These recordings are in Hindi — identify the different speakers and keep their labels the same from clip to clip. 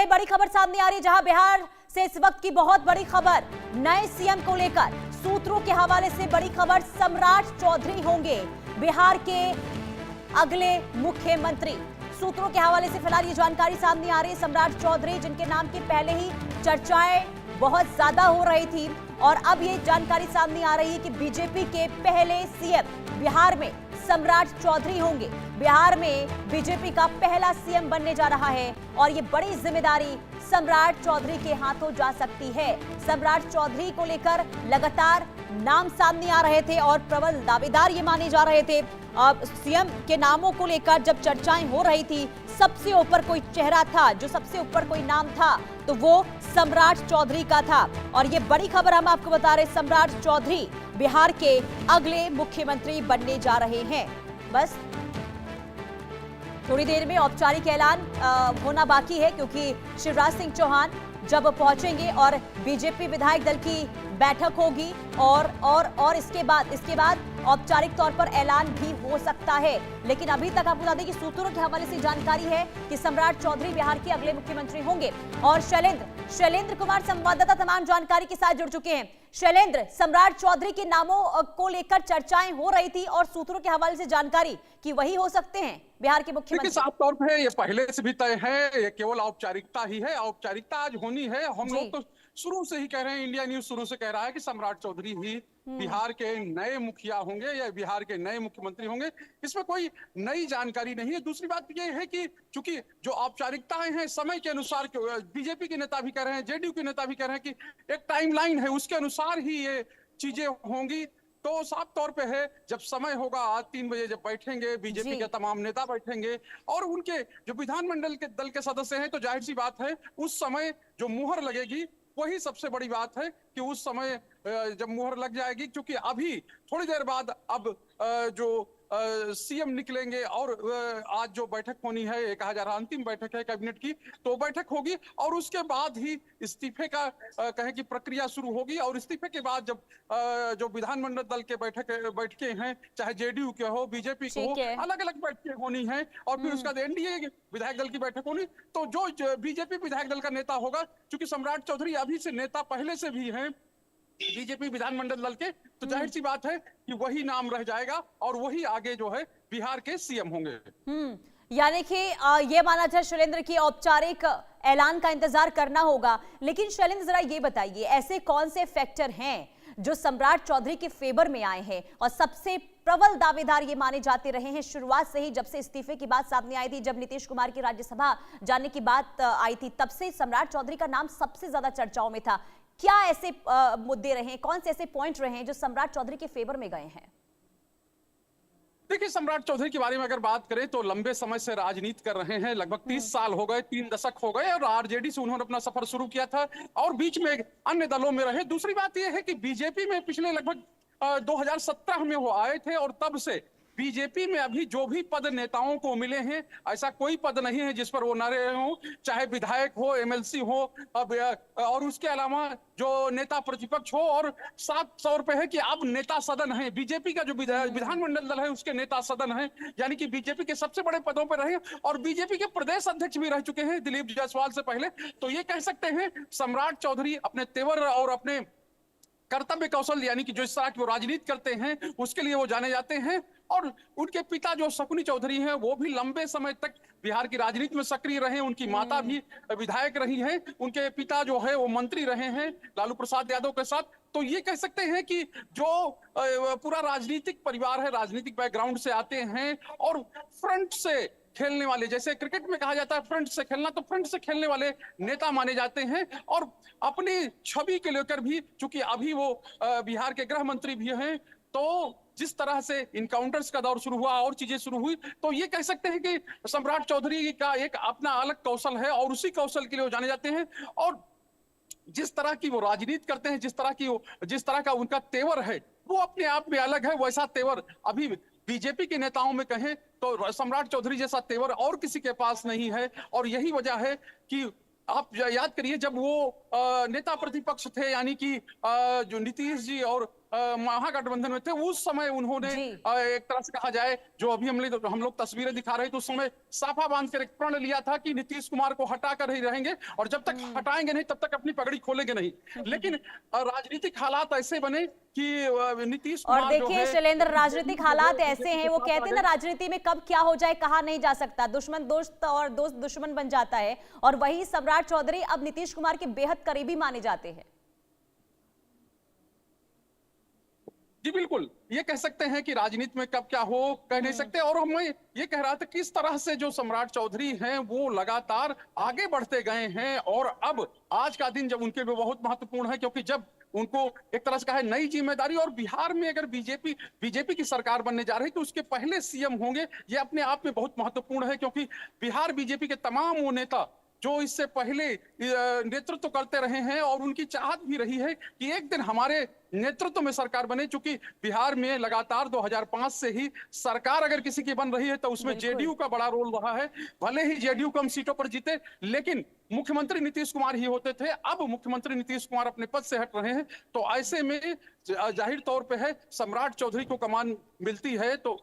Speaker 1: बड़ी खबर सामने आ रही है, जहां बिहार से इस वक्त की बहुत बड़ी खबर नए सीएम को लेकर। सूत्रों के हवाले से बड़ी खबर, सम्राट चौधरी होंगे बिहार के अगले मुख्यमंत्री। सूत्रों के हवाले से फिलहाल ये जानकारी सामने आ रही है। सम्राट चौधरी, जिनके नाम की पहले ही चर्चाएं बहुत ज्यादा हो रही थी, और अब ये जानकारी सामने आ रही है कि बीजेपी के पहले सीएम बिहार में सम्राट चौधरी होंगे। बिहार में बीजेपी का पहला सीएम बनने जा रहा है और ये बड़ी जिम्मेदारी सम्राट चौधरी के हाथों जा सकती है। सम्राट चौधरी को लेकर लगातार नाम सामने आ रहे थे और प्रबल दावेदार ये माने जा रहे थे। अब सीएम के नामों को लेकर जब चर्चाएं हो रही थी, सबसे ऊपर कोई चेहरा था, जो सबसे ऊपर कोई नाम था, तो वो सम्राट चौधरी का था। और ये बड़ी खबर हम आपको बता रहे, सम्राट चौधरी बिहार के अगले मुख्यमंत्री बनने जा रहे हैं। बस थोड़ी देर में औपचारिक ऐलान होना बाकी है, क्योंकि शिवराज सिंह चौहान जब पहुंचेंगे और बीजेपी विधायक दल की बैठक होगी और इसके बाद औपचारिक तौर पर ऐलान भी हो सकता है। लेकिन अभी तक आपको बता दें कि सूत्रों के हवाले से जानकारी है कि सम्राट चौधरी बिहार के अगले मुख्यमंत्री होंगे। और शैलेंद्र कुमार संवाददाता तमाम जानकारी के साथ जुड़ चुके हैं। शैलेंद्र, सम्राट चौधरी के नामों को लेकर चर्चाएं हो रही थी और सूत्रों के हवाले से जानकारी कि वही हो सकते हैं बिहार के मुख्यमंत्री।
Speaker 2: साफ तौर पे ये पहले से भी तय है, ये केवल औपचारिकता ही है। औपचारिकता आज होनी है। हम लोग तो शुरू से ही कह रहे हैं, इंडिया न्यूज शुरू से कह रहा है कि सम्राट चौधरी ही बिहार के नए मुखिया होंगे या बिहार के नए मुख्यमंत्री होंगे। इसमें कोई नई जानकारी नहीं है। दूसरी बात यह है कि चूंकि जो औपचारिकताएं हैं समय के अनुसार, बीजेपी के नेता भी कह रहे हैं, जेडीयू के नेता भी कह रहे हैं कि एक टाइमलाइन है, उसके अनुसार ही ये चीजें होंगी। तो साफ तौर पे है, जब समय होगा, आज 3 बजे जब बैठेंगे बीजेपी के तमाम नेता बैठेंगे और उनके जो विधानमंडल के दल के सदस्य हैं, तो जाहिर सी बात है उस समय जो मुहर लगेगी वही सबसे बड़ी बात है कि उस समय जब मुहर लग जाएगी, क्योंकि अभी थोड़ी देर बाद अब जो सीएम निकलेंगे और आज जो बैठक होनी है, ये कहा जा रहा अंतिम बैठक है कैबिनेट की, तो बैठक होगी और उसके बाद ही इस्तीफे का कहे कि प्रक्रिया शुरू होगी। और इस्तीफे के बाद जब जो विधानमंडल दल के बैठके हैं, चाहे जेडीयू के हो, बीजेपी के हो, अलग अलग बैठकें होनी है और फिर उसके बाद एनडीए विधायक दल की बैठक होनी। तो जो बीजेपी विधायक दल का नेता होगा, क्योंकि सम्राट चौधरी अभी से नेता पहले से भी हैं बीजेपी विधानमंडल दल के, तो जाहिर सी बात है कि वही नाम रह जाएगा और वही आगे जो है बिहार के सीएम होंगे।
Speaker 1: यानी कि ये माना जाए शैलेंद्र की औपचारिक ऐलान का इंतजार करना होगा। लेकिन शैलेंद्र, जरा ये बताइए, ऐसे कौन से फैक्टर हैं जो सम्राट चौधरी के फेवर में आए हैं और सबसे प्रबल दावेदार ये माने जाते रहे हैं शुरुआत से ही, जब से इस्तीफे की बात सामने आई थी, जब नीतीश कुमार की राज्यसभा जाने की बात आई थी, तब से सम्राट चौधरी का नाम सबसे ज्यादा चर्चाओं में था। क्या ऐसे मुद्दे रहे, कौन से ऐसे पॉइंट रहे हैं जो सम्राट चौधरी के फेवर में गए हैं?
Speaker 2: देखिए, सम्राट चौधरी के बारे में अगर बात करें तो लंबे समय से राजनीति कर रहे हैं, लगभग 30 साल हो गए, 3 दशक हो गए, और आरजेडी से उन्होंने अपना सफर शुरू किया था और बीच में अन्य दलों में रहे। दूसरी बात यह है कि बीजेपी में पिछले लगभग 2017 में वो आए थे और तब से बीजेपी में अभी जो भी पद नेताओं को मिले हैं, ऐसा कोई पद नहीं है जिस पर वो न रहे हों, चाहे विधायक हो, एमएलसी हो, और उसके अलावा जो नेता प्रतिपक्ष हो। और साफ तौर पे है कि अब नेता सदन है, बीजेपी का जो विधानमंडल दल है उसके नेता सदन है, यानी कि बीजेपी के सबसे बड़े पदों पर रहे और बीजेपी के प्रदेश अध्यक्ष भी रह चुके हैं दिलीप जायसवाल से पहले। तो ये कह सकते हैं सम्राट चौधरी अपने तेवर और अपने कर्तव्य कौशल, यानी कि जो इस तरह की वो राजनीति करते हैं, उसके लिए वो जाने जाते हैं। और उनके पिता जो शकुनी चौधरी हैं, वो भी लंबे समय तक बिहार की राजनीति में सक्रिय रहे। उनकी माता भी विधायक रही हैं, उनके पिता जो है वो मंत्री रहे हैं लालू प्रसाद यादव के साथ। तो ये कह सकते हैं कि जो पूरा राजनीतिक परिवार है, राजनीतिक बैकग्राउंड से आते हैं और फ्रंट से खेलने वाले, जैसे क्रिकेट में कहा जाता है फ्रंट से खेलना, तो फ्रंट से खेलने वाले नेता माने जाते हैं। और अपनी छवि के लेकर भी, चूंकि अभी वो बिहार के गृह मंत्री भी हैं, तो जिस तरह से इनकाउंटर्स का दौर शुरू हुआ और चीजें शुरू हुई, तो ये कह सकते हैं कि सम्राट चौधरी का एक अपना अलग कौशल है और उसी कौशल के लिए वो जाने जाते हैं। और जिस तरह की वो राजनीति करते हैं, जिस तरह का उनका तेवर है, वो अपने आप में अलग है। वैसा तेवर अभी बीजेपी के नेताओं में कहें तो सम्राट चौधरी जैसा तेवर और किसी के पास नहीं है। और यही वजह है कि आप याद करिए, जब वो नेता प्रतिपक्ष थे, यानी कि जो नीतीश जी और महागठबंधन में थे, उस समय उन्होंने
Speaker 1: जी।
Speaker 2: एक तरह से कहा जाए, जो अभी हम लोग तस्वीरें दिखा रहे थे, उस समय साफा बांध कर एक प्रण लिया था कि नीतीश कुमार को हटा कर ही रहेंगे और जब तक हटाएंगे नहीं तब तक अपनी पगड़ी खोलेंगे नहीं। लेकिन राजनीतिक हालात ऐसे बने कि नीतीश
Speaker 1: और
Speaker 2: कुमार जो
Speaker 1: देखिए
Speaker 2: है,
Speaker 1: शैलेंद्र, राजनीतिक हालात ऐसे हैं, वो कहते हैं ना, राजनीति में कब क्या हो जाए कहा नहीं जा सकता, दुश्मन दोस्त और दोस्त दुश्मन बन जाता है। और वही सम्राट चौधरी अब नीतीश कुमार के बेहद करीबी माने जाते हैं।
Speaker 2: जी बिल्कुल, ये कह सकते हैं कि राजनीति में कब क्या हो कह नहीं सकते। और मैं ये कह रहा था किस तरह से जो सम्राट चौधरी हैं वो लगातार आगे बढ़ते गए हैं और अब आज का दिन जब उनके लिए बहुत महत्वपूर्ण है, क्योंकि जब उनको एक तरह से कहा है नई जिम्मेदारी, और बिहार में अगर बीजेपी की सरकार बनने जा रही है तो उसके पहले सीएम होंगे, ये अपने आप में बहुत महत्वपूर्ण है। क्योंकि बिहार बीजेपी के तमाम वो नेता जो इससे पहले नेतृत्व करते रहे हैं और उनकी चाहत भी रही है कि एक दिन हमारे नेतृत्व में सरकार बने, चूंकि बिहार में लगातार 2005 से ही सरकार अगर किसी की बन रही है तो उसमें जेडीयू का बड़ा रोल रहा है। भले ही जेडीयू कम सीटों पर जीते, लेकिन मुख्यमंत्री नीतीश कुमार ही होते थे। अब मुख्यमंत्री नीतीश कुमार अपने पद से हट रहे हैं, तो ऐसे में जाहिर तौर पर है सम्राट चौधरी को कमान मिलती है। तो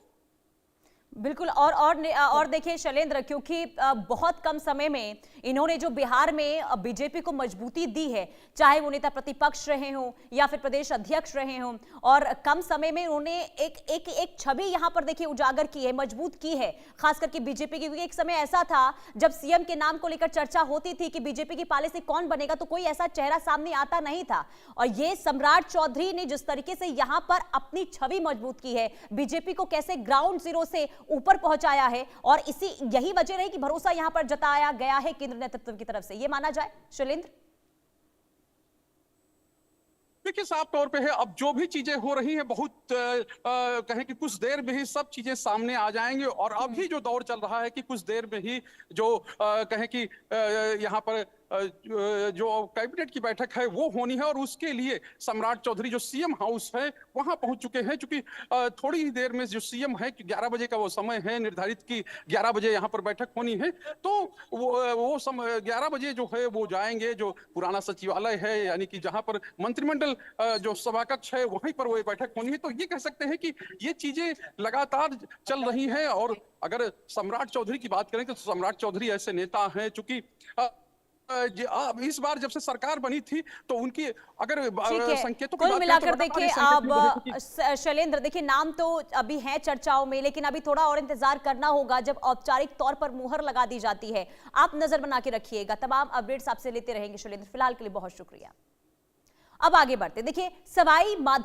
Speaker 1: बिल्कुल। और देखिए शैलेंद्र, क्योंकि बहुत कम समय में इन्होंने जो बिहार में बीजेपी को मजबूती दी है, चाहे वो नेता प्रतिपक्ष रहे हों या फिर प्रदेश अध्यक्ष रहे हों, और कम समय में उन्होंने एक छवि यहां पर देखिए उजागर की है, मजबूत की है, खास करके बीजेपी की। क्योंकि एक समय ऐसा था जब सीएम के नाम को लेकर चर्चा होती थी कि बीजेपी के पाले से कौन बनेगा, तो कोई ऐसा चेहरा सामने आता नहीं था। और ये सम्राट चौधरी ने जिस तरीके से यहां पर अपनी छवि मजबूत की है, बीजेपी को कैसे ग्राउंड जीरो से ऊपर पहुंचाया है, और यही वजह रही कि भरोसा यहां पर जताया गया है केंद्र नेतृत्व की तरफ से, ये माना जाए शैलेंद्र।
Speaker 2: देखिए साफ तौर पे है, अब जो भी चीजें हो रही हैं बहुत कहें कि कुछ देर में ही सब चीजें सामने आ जाएंगे। और अभी जो दौर चल रहा है कि कुछ देर में ही जो कहें कि यहाँ पर जो कैबिनेट की बैठक है वो होनी है, और उसके लिए सम्राट चौधरी जो सीएम हाउस है वहां पहुंच चुके हैं। चूंकि थोड़ी ही देर में जो सीएम है कि 11 बजे का वो समय है निर्धारित कि 11 बजे यहाँ पर बैठक होनी है, तो वो समय 11 बजे जो है वो जाएंगे जो पुराना सचिवालय है, यानी कि जहां पर मंत्रिमंडल जो सभा कक्ष है वहीं पर वो बैठक होनी है। तो ये कह सकते हैं कि ये चीजें लगातार चल रही हैं। और अगर सम्राट चौधरी की बात करें तो सम्राट चौधरी ऐसे नेता हैं, चूंकि इस बार जब से सरकार बनी थी तो उनकी अगर संकेतों की
Speaker 1: कुल
Speaker 2: बात
Speaker 1: मिलाकर
Speaker 2: करें तो
Speaker 1: देखिए अब शैलेंद्र, देखिए नाम तो अभी है चर्चाओं में, लेकिन अभी थोड़ा और इंतजार करना होगा जब औपचारिक तौर पर मुहर लगा दी जाती है। आप नजर बना के रखिएगा, तमाम अपडेट्स आपसे लेते रहेंगे शैलेंद्र। फिलहाल के लिए बहुत शुक्रिया। अब आगे बढ़ते, देखिए सवाई माधोपुर